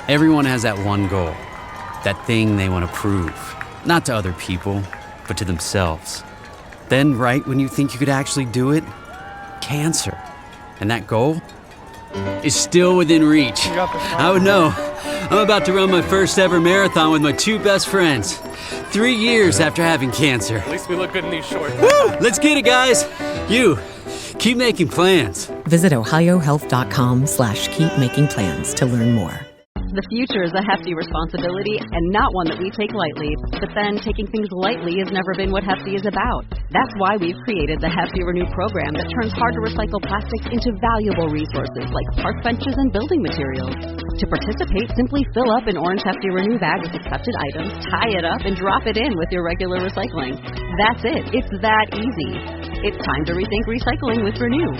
Everyone has that one goal, that thing they want to prove, not to other people, but to themselves. Then, right when you think you could actually do it, cancer. And that goal is still within reach. Oh no, I'm about to run my first ever marathon with my two best friends. 3 years after having cancer. At least we look good in these shorts. Woo! Let's get it, guys. You, keep making plans. Visit ohiohealth.com/keepmakingplans to learn more. The future is a hefty responsibility and not one that we take lightly. But then taking things lightly has never been what Hefty is about. That's why we've created the Hefty Renew program that turns hard-to-recycle plastics into valuable resources like park benches and building materials. To participate, simply fill up an orange Hefty Renew bag with accepted items, tie it up, and drop it in with your regular recycling. That's it. It's that easy. It's time to rethink recycling with Renew.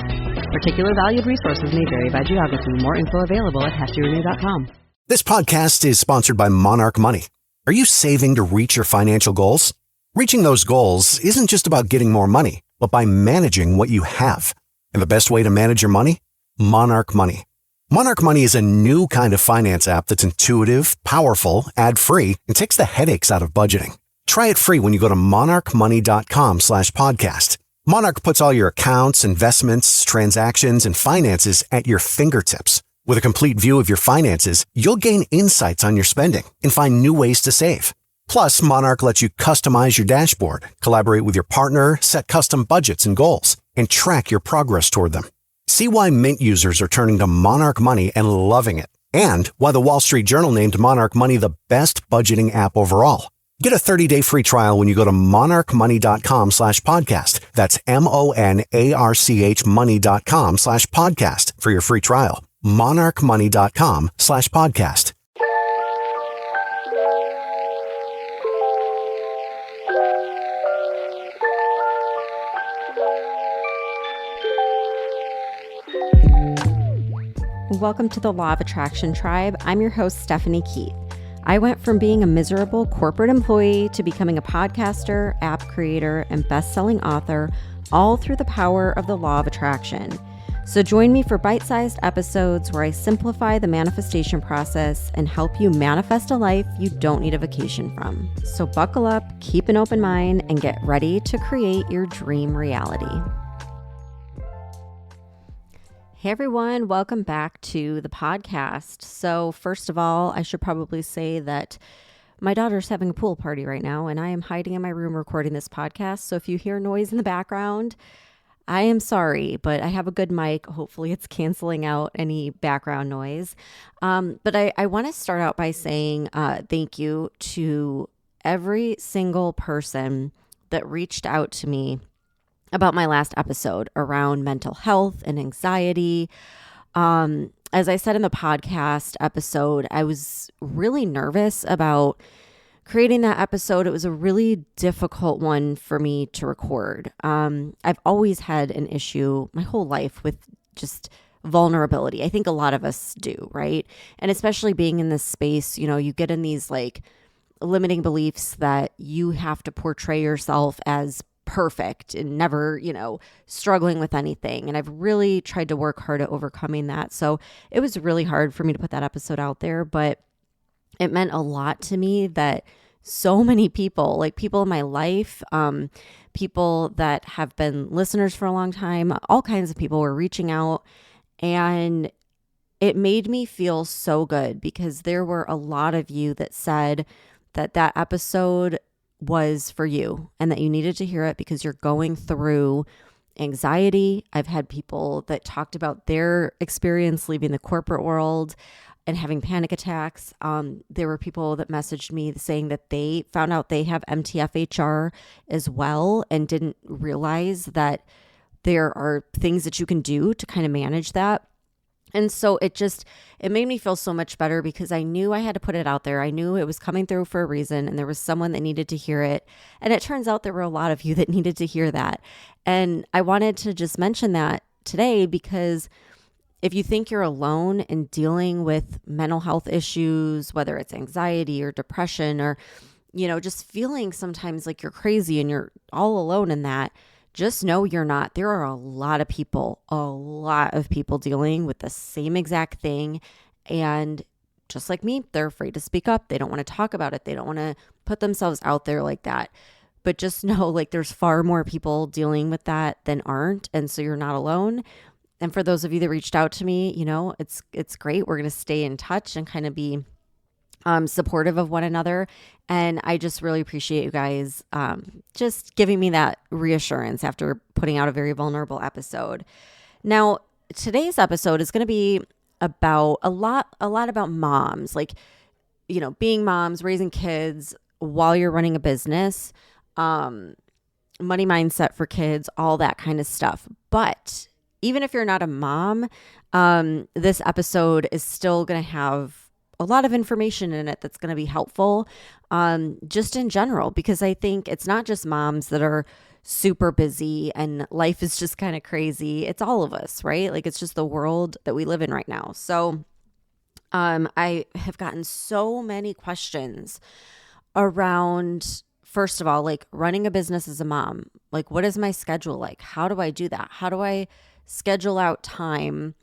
Particular valued resources may vary by geography. More info available at heftyrenew.com. This podcast is sponsored by Monarch Money. Are you saving to reach your financial goals? Reaching those goals isn't just about getting more money, but by managing what you have. And the best way to manage your money? Monarch Money. Monarch Money is a new kind of finance app that's intuitive, powerful, ad-free, and takes the headaches out of budgeting. Try it free when you go to monarchmoney.com/podcast. Monarch puts all your accounts, investments, transactions, and finances at your fingertips. With a complete view of your finances, you'll gain insights on your spending and find new ways to save. Plus, Monarch lets you customize your dashboard, collaborate with your partner, set custom budgets and goals, and track your progress toward them. See why Mint users are turning to Monarch Money and loving it, and why the Wall Street Journal named Monarch Money the best budgeting app overall. Get a 30-day free trial when you go to monarchmoney.com/podcast. That's MONARCH money.com/podcast for your free trial. monarchmoney.com/podcast. Welcome to the Law of Attraction Tribe. I'm your host, Stephanie Keith. I went from being a miserable corporate employee to becoming a podcaster, app creator, and best-selling author, all through the power of the Law of Attraction. So join me for bite-sized episodes where I simplify the manifestation process and help you manifest a life you don't need a vacation from. So buckle up, keep an open mind, and get ready to create your dream reality. Hey everyone, welcome back to the podcast. So first of all, I should probably say that my daughter's having a pool party right now, and I am hiding in my room recording this podcast. So if you hear noise in the background, I am sorry, but I have a good mic. Hopefully it's canceling out any background noise. But I want to start out by saying thank you to every single person that reached out to me about my last episode around mental health and anxiety. As I said in the podcast episode, I was really nervous about creating that episode. It was a really difficult one for me to record. I've always had an issue my whole life with just vulnerability. I think a lot of us do, right? And especially being in this space, you know, you get in these like limiting beliefs that you have to portray yourself as perfect and never, you know, struggling with anything. And I've really tried to work hard at overcoming that. So it was really hard for me to put that episode out there, but it meant a lot to me that so many people, like people in my life, people that have been listeners for a long time, all kinds of people were reaching out, and it made me feel so good because there were a lot of you that said that that episode was for you and that you needed to hear it because you're going through anxiety. I've had people that talked about their experience leaving the corporate world and having panic attacks. There were people that messaged me saying that they found out they have MTFHR as well and didn't realize that there are things that you can do to kind of manage that. And so it made me feel so much better because I knew I had to put it out there. I knew it was coming through for a reason and there was someone that needed to hear it. And it turns out there were a lot of you that needed to hear that. And I wanted to just mention that today because if you think you're alone in dealing with mental health issues, whether it's anxiety or depression or, you know, just feeling sometimes like you're crazy and you're all alone in that, just know you're not. There are a lot of people dealing with the same exact thing. And just like me, they're afraid to speak up. They don't want to talk about it. They don't want to put themselves out there like that. But just know, like, there's far more people dealing with that than aren't. And so you're not alone. And for those of you that reached out to me, it's great. We're going to stay in touch and kind of be supportive of one another. And I just really appreciate you guys just giving me that reassurance after putting out a very vulnerable episode. Now, today's episode is going to be about a lot about moms, like, being moms, raising kids while you're running a business, money mindset for kids, all that kind of stuff. But even if you're not a mom, this episode is still going to have a lot of information in it that's going to be helpful, just in general, because I think it's not just moms that are super busy and life is just kind of crazy. It's all of us, right? Like, it's just the world that we live in right now. So I have gotten so many questions around, first of all, like, running a business as a mom. Like, what is my schedule like? How do I do that? How do I schedule out time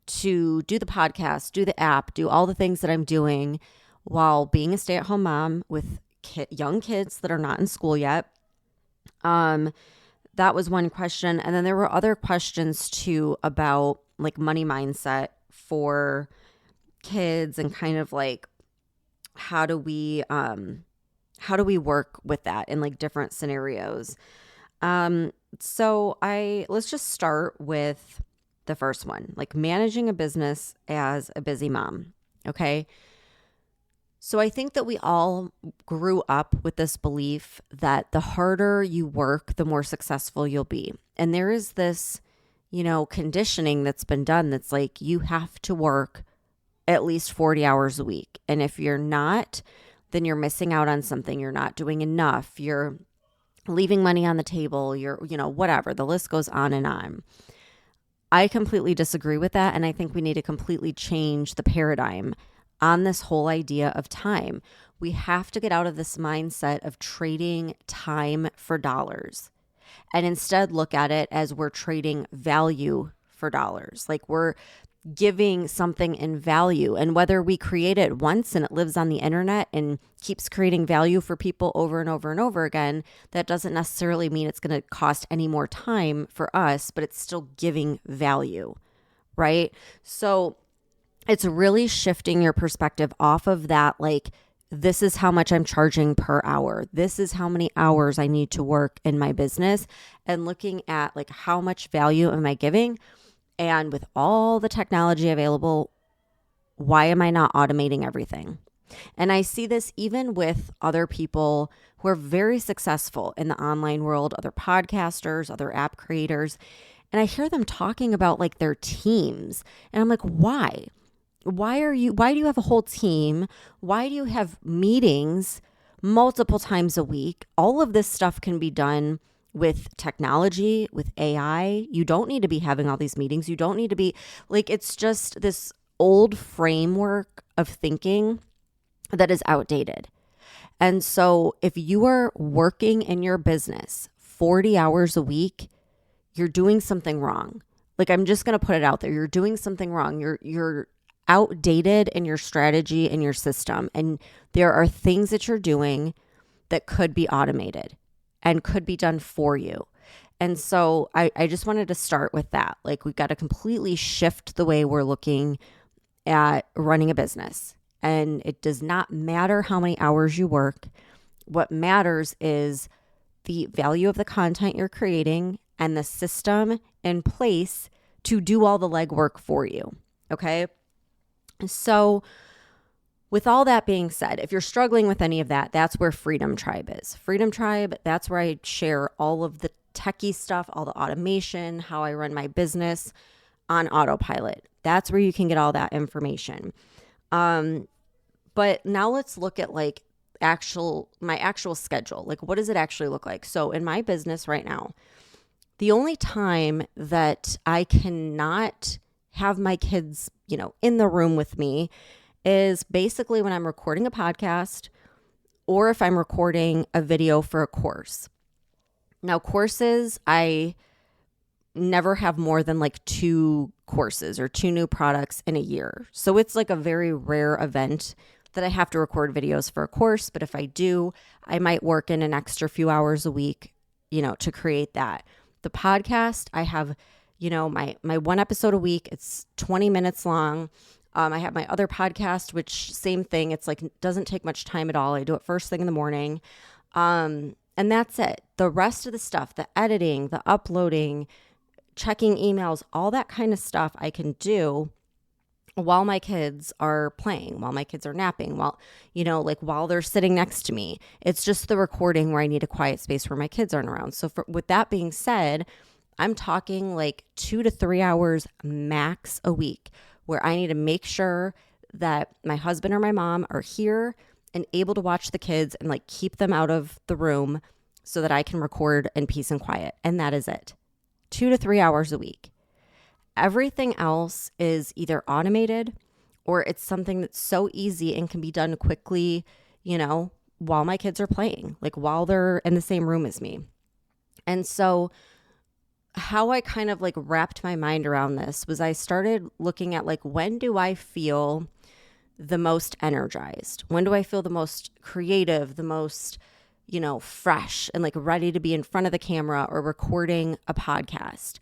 to do the podcast, do the app, do all the things that I'm doing while being a stay-at-home mom with young kids that are not in school yet? That was one question. And then there were other questions too about, like, money mindset for kids and kind of like, how do we work with that in, like, different scenarios? So let's just start with the first one, like, managing a business as a busy mom. Okay. So I think that we all grew up with this belief that the harder you work, the more successful you'll be. And there is this, conditioning that's been done that's like, you have to work at least 40 hours a week. And if you're not, then you're missing out on something. You're not doing enough. You're leaving money on the table. You're, whatever. The list goes on and on. I completely disagree with that. And I think we need to completely change the paradigm on this whole idea of time. We have to get out of this mindset of trading time for dollars and instead look at it as we're trading value for dollars. Like, we're giving something in value, and whether we create it once and it lives on the internet and keeps creating value for people over and over and over again, that doesn't necessarily mean it's going to cost any more time for us, but it's still giving value, right? So it's really shifting your perspective off of that, like, this is how much I'm charging per hour. This is how many hours I need to work in my business, and looking at, like, how much value am I giving? And with all the technology available, why am I not automating everything? And I see this even with other people who are very successful in the online world, other podcasters, other app creators. And I hear them talking about, like, their teams. And I'm like, why? Why do you have a whole team? Why do you have meetings multiple times a week? All of this stuff can be done with technology, with AI. You don't need to be having all these meetings. You don't need to be, like, it's just this old framework of thinking that is outdated. And so if you are working in your business 40 hours a week, you're doing something wrong. Like, I'm just going to put it out there. You're doing something wrong. You're outdated in your strategy and your system. And there are things that you're doing that could be automated and could be done for you. And so I just wanted to start with that. Like, we've got to completely shift the way we're looking at running a business. And it does not matter how many hours you work. What matters is the value of the content you're creating and the system in place to do all the legwork for you. Okay. So with all that being said, if you're struggling with any of that, that's where Freedom Tribe is. Freedom Tribe, that's where I share all of the techie stuff, all the automation, how I run my business on autopilot. That's where you can get all that information. But now let's look at, like, my actual schedule. Like, what does it actually look like? So in my business right now, the only time that I cannot have my kids, in the room with me is basically when I'm recording a podcast or if I'm recording a video for a course. Now, courses, I never have more than like 2 courses or 2 new products in a year. So it's like a very rare event that I have to record videos for a course. But if I do, I might work in an extra few hours a week, to create that. The podcast, I have, my 1 episode a week. It's 20 minutes long. I have my other podcast, which same thing. It's like, doesn't take much time at all. I do it first thing in the morning. And that's it. The rest of the stuff, the editing, the uploading, checking emails, all that kind of stuff I can do while my kids are playing, while my kids are napping, while they're sitting next to me. It's just the recording where I need a quiet space where my kids aren't around. So with that being said, I'm talking like 2 to 3 hours max a week where I need to make sure that my husband or my mom are here and able to watch the kids and like keep them out of the room so that I can record in peace and quiet. And that is it. 2 to 3 hours a week. Everything else is either automated or it's something that's so easy and can be done quickly, while my kids are playing, like while they're in the same room as me. And so how I kind of like wrapped my mind around this was I started looking at like, when do I feel the most energized? When do I feel the most creative, the most, fresh and like ready to be in front of the camera or recording a podcast?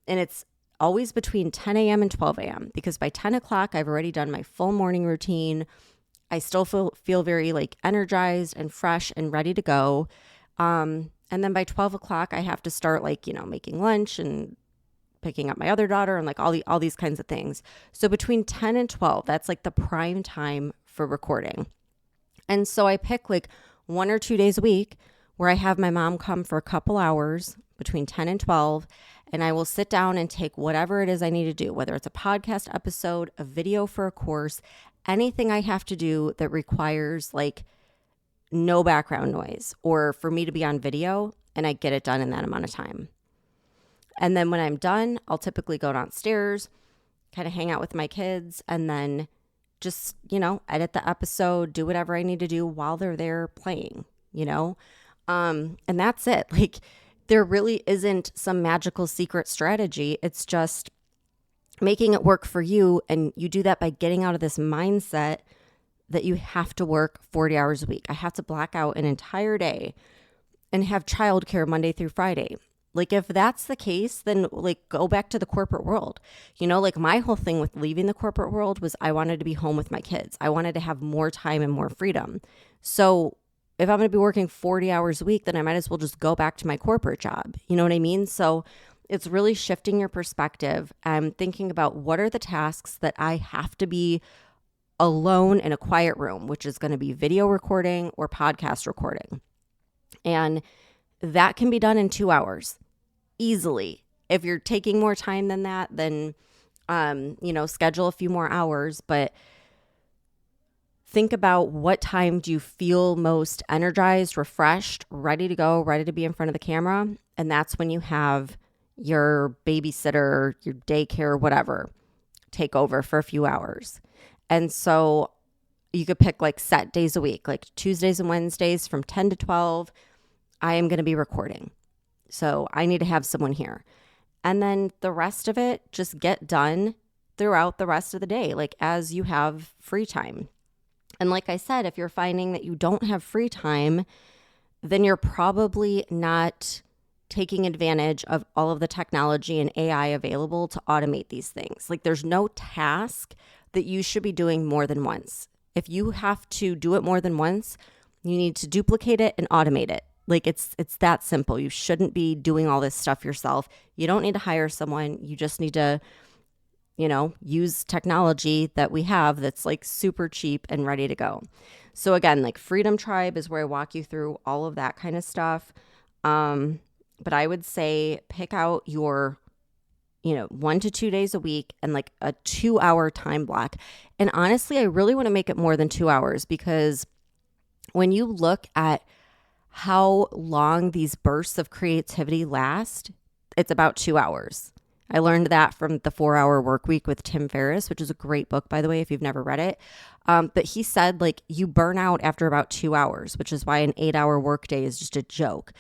And it's always between 10 a.m. and 12 a.m. because by 10 o'clock, I've already done my full morning routine. I still feel very like energized and fresh and ready to go. And then by 12 o'clock, I have to start like, making lunch and picking up my other daughter and like all these kinds of things. So between 10 and 12, that's like the prime time for recording. And so I pick like 1 or 2 days a week where I have my mom come for a couple hours between 10 and 12, and I will sit down and take whatever it is I need to do, whether it's a podcast episode, a video for a course, anything I have to do that requires like no background noise or for me to be on video, and I get it done in that amount of time. And then when I'm done, I'll typically go downstairs, kind of hang out with my kids, and then just, edit the episode, do whatever I need to do while they're there playing, and that's it. Like, there really isn't some magical secret strategy. It's just making it work for you. And you do that by getting out of this mindset that you have to work 40 hours a week. I have to black out an entire day and have childcare Monday through Friday. Like, if that's the case, then like go back to the corporate world. Like my whole thing with leaving the corporate world was I wanted to be home with my kids. I wanted to have more time and more freedom. So if I'm going to be working 40 hours a week, then I might as well just go back to my corporate job. You know what I mean? So it's really shifting your perspective and thinking about what are the tasks that I have to be alone in a quiet room, which is going to be video recording or podcast recording. And that can be done in 2 hours easily. If you're taking more time than that, then, schedule a few more hours, but think about what time do you feel most energized, refreshed, ready to go, ready to be in front of the camera. And that's when you have your babysitter, your daycare, whatever, take over for a few hours. And so you could pick like set days a week, like Tuesdays and Wednesdays from 10 to 12, I am going to be recording. So I need to have someone here. And then the rest of it, just get done throughout the rest of the day, like as you have free time. And like I said, if you're finding that you don't have free time, then you're probably not taking advantage of all of the technology and AI available to automate these things. Like, there's no task that you should be doing more than once. If you have to do it more than once, you need to duplicate it and automate it. Like, it's that simple. You shouldn't be doing all this stuff yourself. You don't need to hire someone. You just need to use technology that we have that's like super cheap and ready to go. So again, like Freedom Tribe is where I walk you through all of that kind of stuff. But I would say pick out your, 1 to 2 days a week and like a 2-hour time block. And honestly, I really want to make it more than 2 hours, because when you look at how long these bursts of creativity last, it's about 2 hours. I learned that from the 4-Hour Workweek with Tim Ferriss, which is a great book, by the way, if you've never read it. But he said, like, you burn out after about 2 hours, which is why an 8-hour workday is just a joke.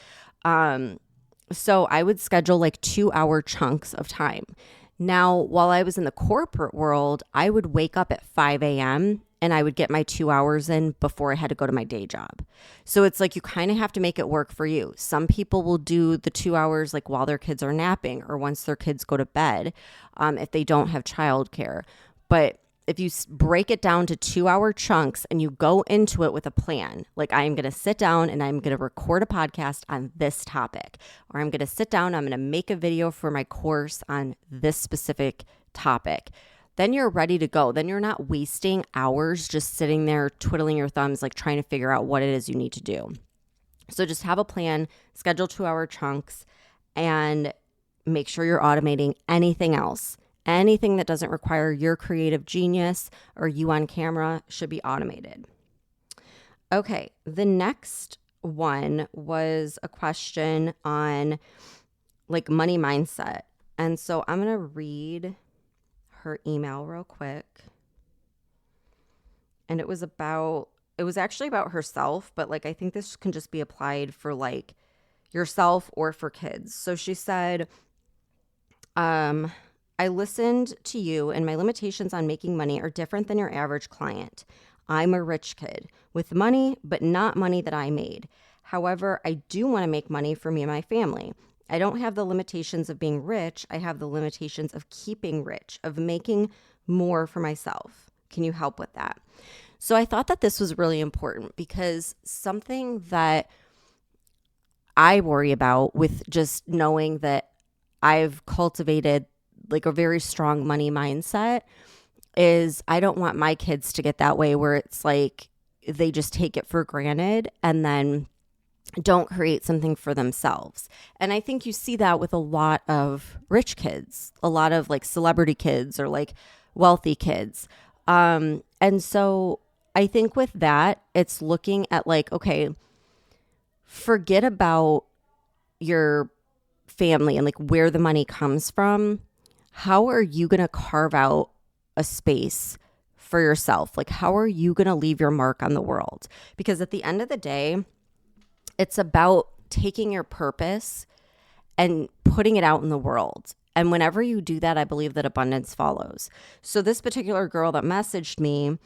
So I would schedule like 2-hour chunks of time. Now, while I was in the corporate world, I would wake up at 5 a.m. and I would get my 2 hours in before I had to go to my day job. So it's like you kind of have to make it work for you. Some people will do the 2 hours like while their kids are napping or once their kids go to bed, if they don't have childcare. But if you break it down to 2-hour chunks and you go into it with a plan, like I am going to sit down and I'm going to record a podcast on this topic, or I'm going to sit down, I'm going to make a video for my course on this specific topic, then you're ready to go. Then you're not wasting hours just sitting there twiddling your thumbs, like trying to figure out what it is you need to do. So just have a plan, schedule 2-hour chunks, and make sure you're automating anything else. Anything that doesn't require your creative genius or you on camera should be automated. Okay, the next one was a question on like money mindset. And so I'm going to read her email real quick. And it was actually about herself, but like I think this can just be applied for like yourself or for kids. So she said, I listened to you and my limitations on making money are different than your average client. I'm a rich kid with money, but not money that I made. However, I do want to make money for me and my family. I don't have the limitations of being rich. I have the limitations of keeping rich, of making more for myself. Can you help with that? So I thought that this was really important because something that I worry about with just knowing that I've cultivated like a very strong money mindset is I don't want my kids to get that way where it's like they just take it for granted and then don't create something for themselves. And I think you see that with a lot of rich kids, a lot of like celebrity kids or like wealthy kids. And so I think with that, it's looking at like, okay, forget about your family and like where the money comes from. How are you going to carve out a space for yourself? Like, how are you going to leave your mark on the world? Because at the end of the day, it's about taking your purpose and putting it out in the world. And whenever you do that, I believe that abundance follows. So this particular girl that messaged me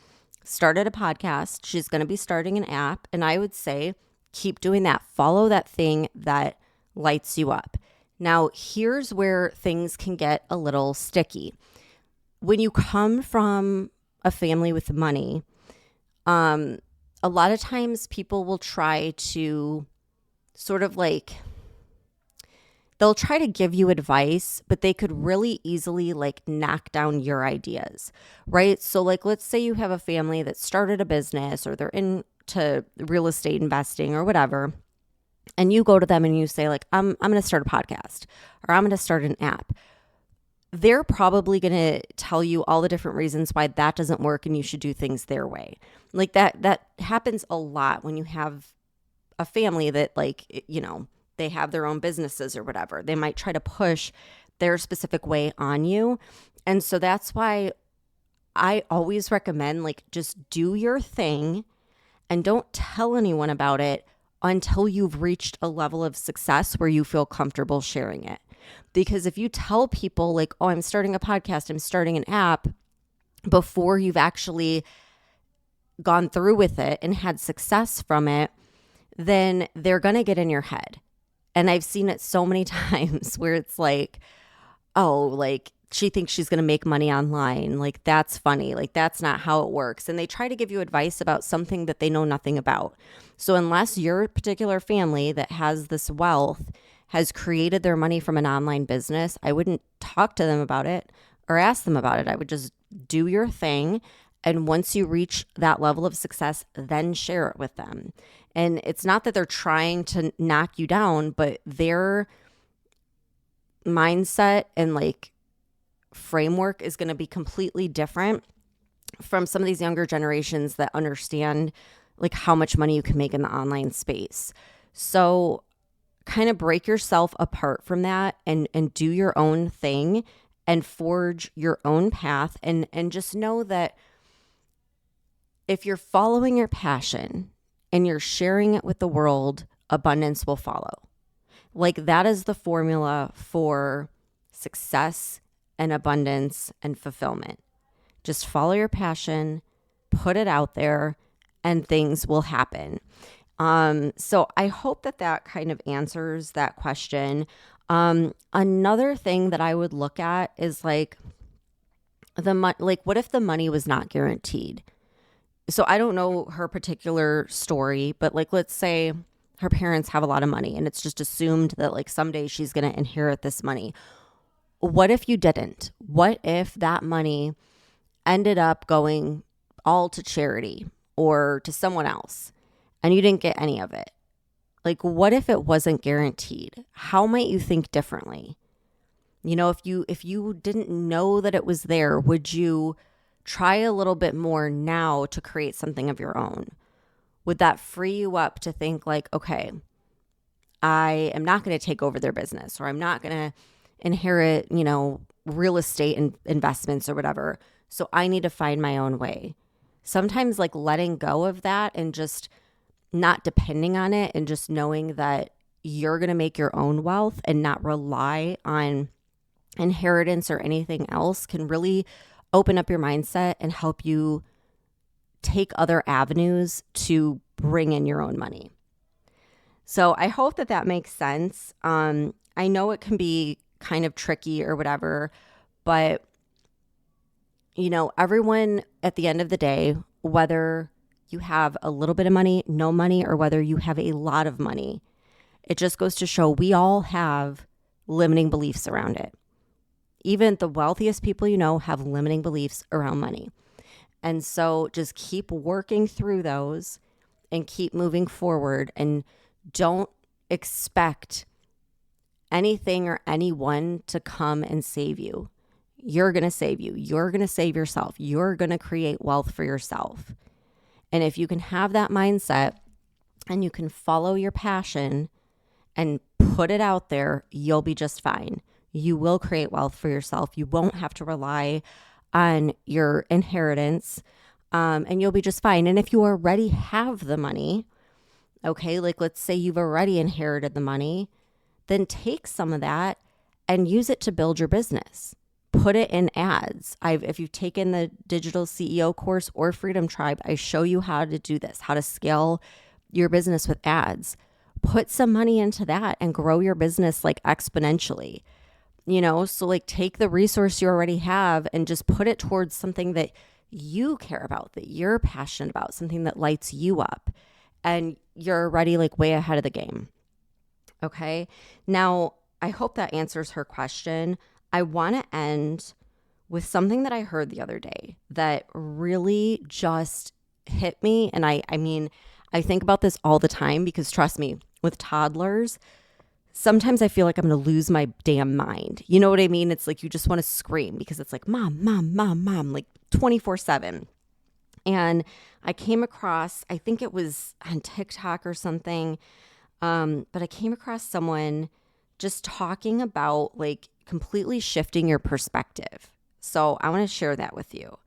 started a podcast. She's going to be starting an app. And I would say, keep doing that. Follow that thing that lights you up. Now, here's where things can get a little sticky. When you come from a family with money, a lot of times people will try to sort of like, they'll try to give you advice, but they could really easily like knock down your ideas, right? So like, let's say you have a family that started a business or they're into real estate investing or whatever. And you go to them and you say like, I'm going to start a podcast or I'm going to start an app. They're probably going to tell you all the different reasons why that doesn't work and you should do things their way. Like that happens a lot when you have a family that like, you know, they have their own businesses or whatever. They might try to push their specific way on you. And so that's why I always recommend like just do your thing and don't tell anyone about it until you've reached a level of success where you feel comfortable sharing it. Because if you tell people like, oh, I'm starting a podcast, I'm starting an app, before you've actually gone through with it and had success from it, then they're going to get in your head. And I've seen it so many times where it's like, oh, like she thinks she's going to make money online. Like that's funny. Like that's not how it works. And they try to give you advice about something that they know nothing about. So unless your particular family that has this wealth has created their money from an online business, I wouldn't talk to them about it or ask them about it. I would just do your thing. And once you reach that level of success, then share it with them. And it's not that they're trying to knock you down, but their mindset and like framework is going to be completely different from some of these younger generations that understand like how much money you can make in the online space. So kind of break yourself apart from that and do your own thing and forge your own path and just know that if you're following your passion and you're sharing it with the world, abundance will follow. Like that is the formula for success and abundance and fulfillment. Just follow your passion, put it out there, and things will happen. So I hope that kind of answers that question. Another thing that I would look at is like what if the money was not guaranteed? So I don't know her particular story, but like, let's say her parents have a lot of money and it's just assumed that like someday she's going to inherit this money. What if you didn't? What if that money ended up going all to charity or to someone else and you didn't get any of it? Like, what if it wasn't guaranteed? How might you think differently? You know, if you didn't know that it was there, would you try a little bit more now to create something of your own? Would that free you up to think like, okay, I am not going to take over their business, or I'm not going to inherit, real estate and investments or whatever. So I need to find my own way. Sometimes like letting go of that and just not depending on it and just knowing that you're going to make your own wealth and not rely on inheritance or anything else can really open up your mindset and help you take other avenues to bring in your own money. So I hope that makes sense. I know it can be kind of tricky or whatever, but everyone at the end of the day, whether you have a little bit of money, no money, or whether you have a lot of money, it just goes to show we all have limiting beliefs around it. Even the wealthiest people have limiting beliefs around money. And so just keep working through those and keep moving forward, and don't expect anything or anyone to come and save you. You're going to save you. You're going to save yourself. You're going to create wealth for yourself. And if you can have that mindset and you can follow your passion and put it out there, you'll be just fine. You will create wealth for yourself. You won't have to rely on your inheritance, and you'll be just fine. And if you already have the money, okay, like let's say you've already inherited the money, then take some of that and use it to build your business. Put it in ads. If you've taken the digital CEO course or Freedom Tribe, I show you how to do this, how to scale your business with ads. Put some money into that and grow your business like exponentially. So like take the resource you already have and just put it towards something that you care about, that you're passionate about, something that lights you up, and you're already like way ahead of the game. Okay. Now, I hope that answers her question. I want to end with something that I heard the other day that really just hit me. And I mean, I think about this all the time because trust me, with toddlers, sometimes I feel like I'm going to lose my damn mind. You know what I mean? It's like you just want to scream because it's like, mom, mom, mom, mom, like 24/7. And I came across, I think it was on TikTok or something, but I came across someone just talking about like completely shifting your perspective. So I want to share that with you.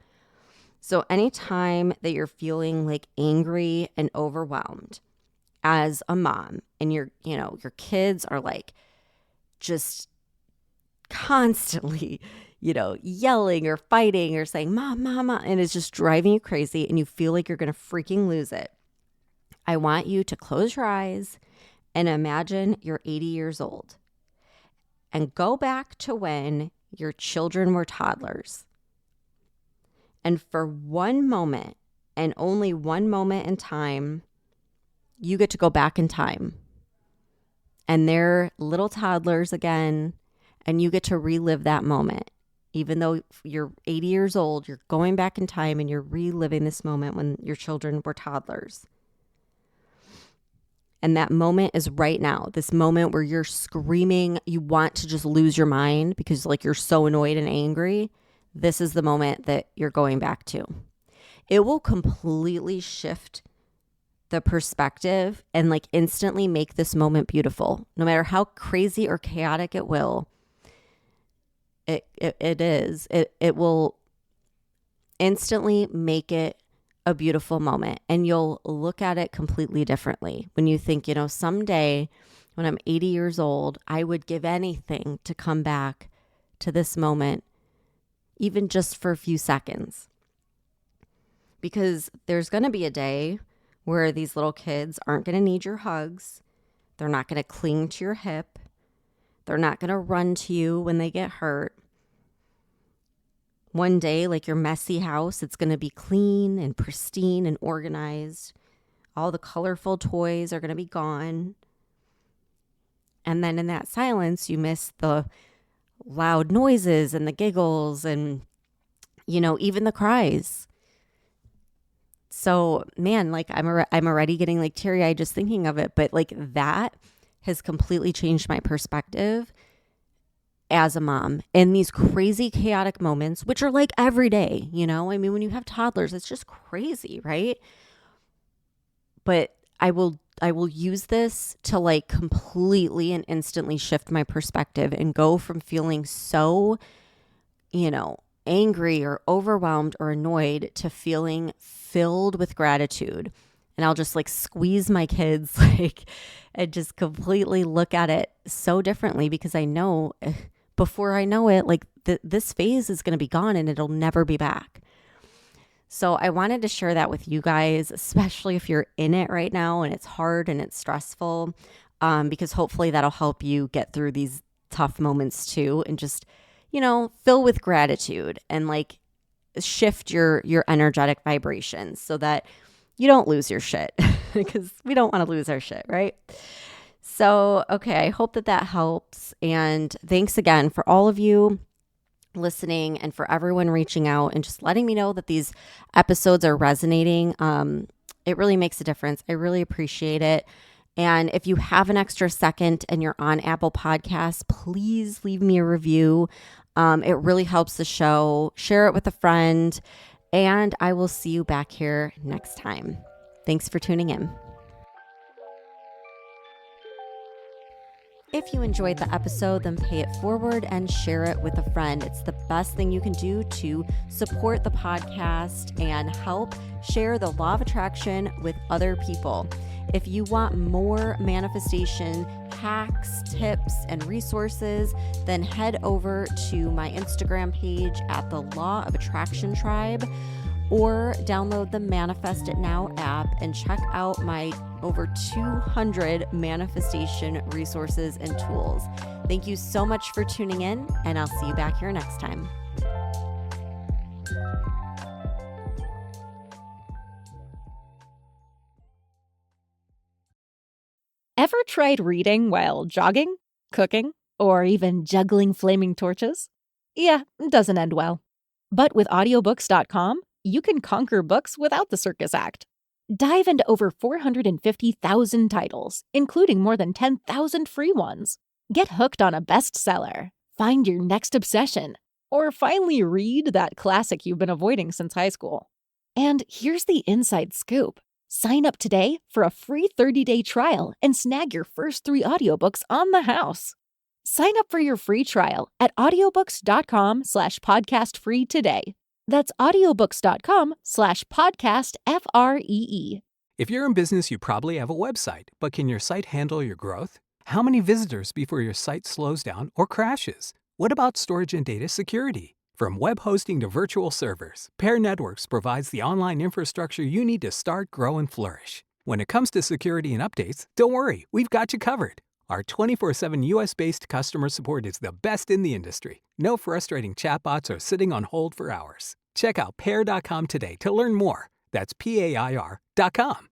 So anytime that you're feeling like angry and overwhelmed as a mom, and your kids are like just constantly, yelling or fighting or saying, mom, mama, and it's just driving you crazy and you feel like you're going to freaking lose it. I want you to close your eyes and imagine you're 80 years old and go back to when your children were toddlers. And for one moment, and only one moment in time, you get to go back in time. And they're little toddlers again, and you get to relive that moment. Even though you're 80 years old, you're going back in time and you're reliving this moment when your children were toddlers. And that moment is right now, this moment where you're screaming, you want to just lose your mind because like you're so annoyed and angry. This is the moment that you're going back to. It will completely shift the perspective and like instantly make this moment beautiful. No matter how crazy or chaotic it will, it will instantly make it a beautiful moment, and you'll look at it completely differently when you think, someday when I'm 80 years old, I would give anything to come back to this moment, even just for a few seconds. Because there's going to be a day where these little kids aren't going to need your hugs. They're not going to cling to your hip. They're not going to run to you when they get hurt. One day, like your messy house, it's going to be clean and pristine and organized. All the colorful toys are going to be gone. And then in that silence, you miss the loud noises and the giggles and, even the cries. So, man, like I'm already getting like teary-eyed just thinking of it. But like that has completely changed my perspective as a mom in these crazy, chaotic moments, which are like every day, when you have toddlers, it's just crazy, right? But I will use this to like completely and instantly shift my perspective and go from feeling so, angry or overwhelmed or annoyed to feeling filled with gratitude. And I'll just like squeeze my kids and just completely look at it so differently, because I know before I know it, like this phase is going to be gone and it'll never be back. So I wanted to share that with you guys, especially if you're in it right now and it's hard and it's stressful, because hopefully that'll help you get through these tough moments too, and just, fill with gratitude and like shift your energetic vibrations so that you don't lose your shit, because we don't want to lose our shit, right? So, okay, I hope that helps. And thanks again for all of you listening and for everyone reaching out and just letting me know that these episodes are resonating. It really makes a difference. I really appreciate it. And if you have an extra second and you're on Apple Podcasts, please leave me a review. It really helps the show. Share it with a friend. And I will see you back here next time. Thanks for tuning in. If you enjoyed the episode, then pay it forward and share it with a friend. It's the best thing you can do to support the podcast and help share the law of attraction with other people. If you want more manifestation hacks, tips, and resources, then head over to my Instagram page at the Law of Attraction Tribe, or download the Manifest It Now app and check out my over 200 manifestation resources and tools. Thank you so much for tuning in, and I'll see you back here next time. Ever tried reading while jogging, cooking, or even juggling flaming torches? Yeah, it doesn't end well. But with audiobooks.com, you can conquer books without the circus act. Dive into over 450,000 titles, including more than 10,000 free ones. Get hooked on a bestseller, find your next obsession, or finally read that classic you've been avoiding since high school. And here's the inside scoop. Sign up today for a free 30-day trial and snag your first 3 audiobooks on the house. Sign up for your free trial at audiobooks.com/podcastfree today. That's audiobooks.com/podcastfree. If you're in business, you probably have a website, but can your site handle your growth? How many visitors before your site slows down or crashes? What about storage and data security? From web hosting to virtual servers, Pair Networks provides the online infrastructure you need to start, grow, and flourish. When it comes to security and updates, don't worry, we've got you covered. Our 24/7 US-based customer support is the best in the industry. No frustrating chatbots or sitting on hold for hours. Check out pair.com today to learn more. That's PAIR.com.